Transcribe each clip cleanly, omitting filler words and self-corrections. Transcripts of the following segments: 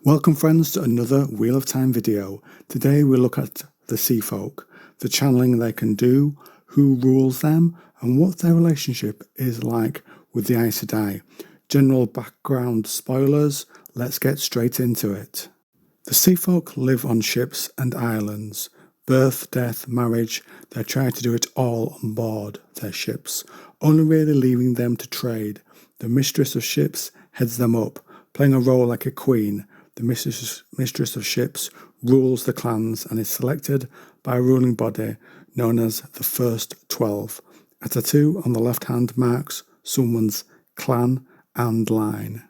Welcome friends to another Wheel of Time video. Today we look at the Sea Folk, the channeling they can do, who rules them, and what their relationship is like with the Aes Sedai. General background spoilers, let's get straight into it. The Sea Folk live on ships and islands. Birth, death, marriage, they try to do it all on board their ships, only really leaving them to trade. The mistress of ships heads them up, playing a role like a queen. The mistress of ships rules the clans and is selected by a ruling body known as the First 12. A tattoo on the left hand marks someone's clan and line.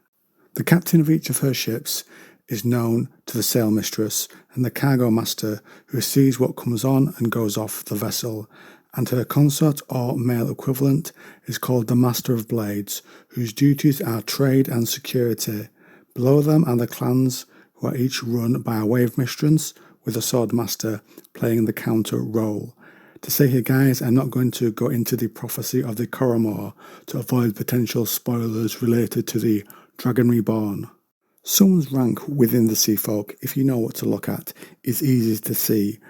The captain of each of her ships is known to the sail mistress and the cargo master, who sees what comes on and goes off the vessel, and her consort or male equivalent is called the Master of Blades, whose duties are trade and security. Below them are the clans, who are each run by a wave mistress with a sword master playing the counter role. To say here guys, I'm not going to go into the prophecy of the Koramar to avoid potential spoilers related to the Dragon Reborn. Someone's rank within the Sea Folk, if you know what to look at, is easy to see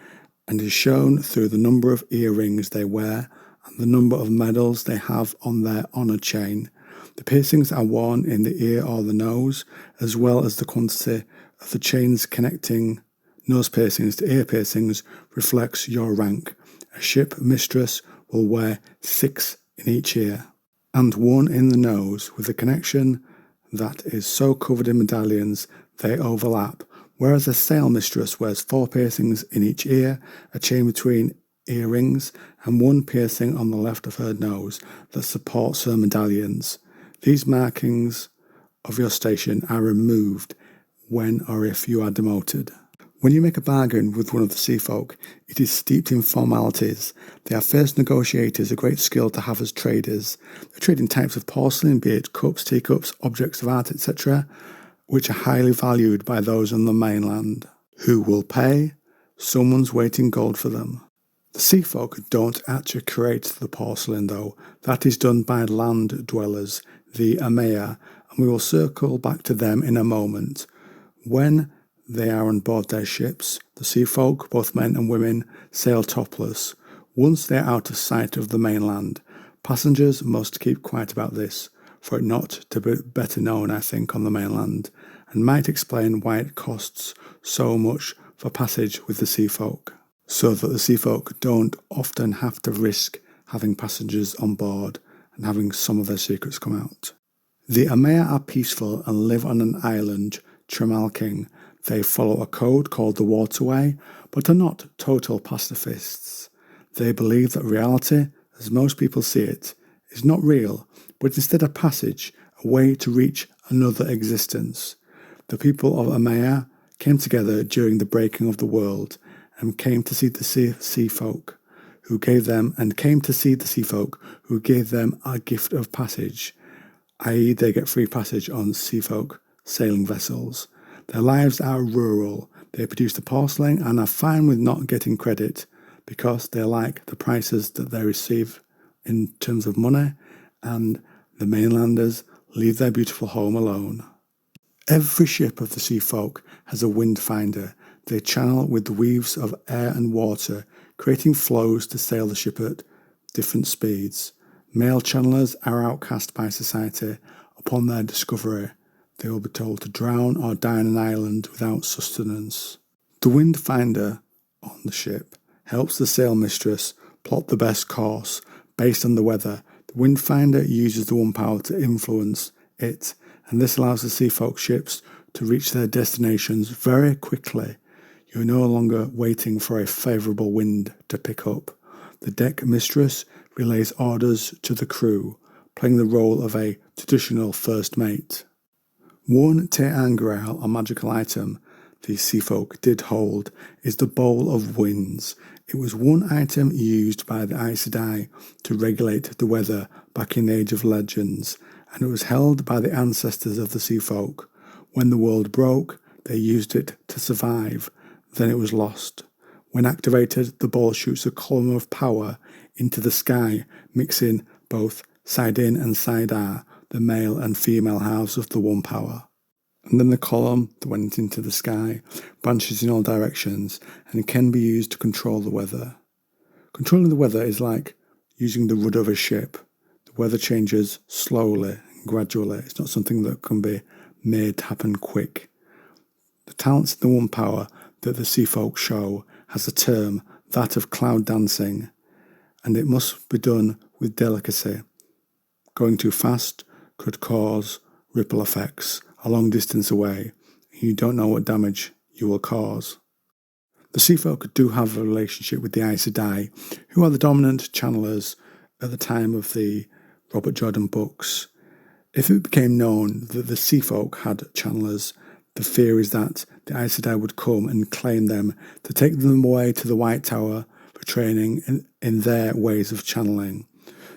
and is shown through the number of earrings they wear and the number of medals they have on their honour chain. The piercings are worn in the ear or the nose, as well as the quantity of the chains connecting nose piercings to ear piercings reflects your rank. A ship mistress will wear 6 in each ear and 1 in the nose, with a connection that is so covered in medallions they overlap, whereas a sail mistress wears 4 piercings in each ear, a chain between earrings, and 1 piercing on the left of her nose that supports her medallions. These markings of your station are removed when or if you are demoted. When you make a bargain with one of the Sea Folk, it is steeped in formalities. They are first negotiators, a great skill to have as traders. They trade in types of porcelain, be it cups, teacups, objects of art, etc., which are highly valued by those on the mainland. Who will pay? Someone's waiting gold for them. The Sea Folk don't actually create the porcelain though. That is done by land dwellers, the Amaya, and we will circle back to them in a moment. When they are on board their ships, the Sea Folk, both men and women, sail topless. Once they are out of sight of the mainland, passengers must keep quiet about this, for it not to be better known, I think, on the mainland, and might explain why it costs so much for passage with the Sea Folk, so that the Sea Folk don't often have to risk having passengers on board and having some of their secrets come out. The Amaya are peaceful and live on an island, Tremalking. They follow a code called the Waterway, but are not total pacifists. They believe that reality, as most people see it, is not real, but instead a passage, a way to reach another existence. The people of Amaya came together during the breaking of the world and came to see the Sea Folk, who gave them a gift of passage, i.e. they get free passage on Sea Folk sailing vessels. Their lives are rural. They produce the porcelain and are fine with not getting credit because they like the prices that they receive in terms of money, and the mainlanders leave their beautiful home alone. Every ship of the Sea Folk has a wind finder. They channel with the weaves of air and water, creating flows to sail the ship at different speeds. Male channelers are outcast by society. Upon their discovery, they will be told to drown or die on an island without sustenance. The wind finder on the ship helps the sail mistress plot the best course based on the weather. The wind finder uses the wind power to influence it, and this allows the Sea Folk ships to reach their destinations very quickly. You're no longer waiting for a favourable wind to pick up. The deck mistress relays orders to the crew, playing the role of a traditional first mate. One Atha'an Grail, a magical item the Sea Folk did hold, is the Bowl of Winds. It was one item used by the Aes Sedai to regulate the weather back in the Age of Legends, and it was held by the ancestors of the Sea Folk. When the world broke, they used it to survive, then it was lost. When activated, the bowl shoots a column of power into the sky, mixing both side in and side out, the male and female halves of the one power. And then the column that went into the sky branches in all directions and can be used to control the weather. Controlling the weather is like using the rudder of a ship. The weather changes slowly and gradually. It's not something that can be made to happen quick. The talents in the one power that the sea folk show has a term, that of cloud dancing, and it must be done with delicacy. Going too fast could cause ripple effects a long distance away, and you don't know what damage you will cause. The sea folk do have a relationship with the Aes Sedai, who are the dominant channelers at the time of the Robert Jordan books. If it became known that the sea folk had channelers, the fear is that the Aes Sedai would come and claim them to take them away to the White Tower for training in their ways of channeling.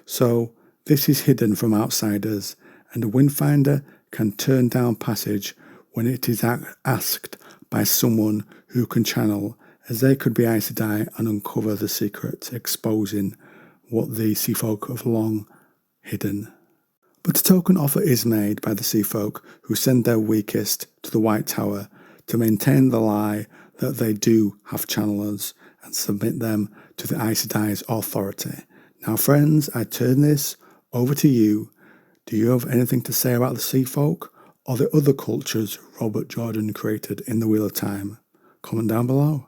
So this is hidden from outsiders, and a windfinder can turn down passage when it is asked by someone who can channel, as they could be Aes Sedai and uncover the secret, exposing what the sea folk have long hidden. But a token offer is made by the sea folk who send their weakest to the White Tower to maintain the lie that they do have channelers and submit them to the Aes Sedai's authority. Now friends, I turn this over to you. Do you have anything to say about the sea folk or the other cultures Robert Jordan created in the Wheel of Time? Comment down below.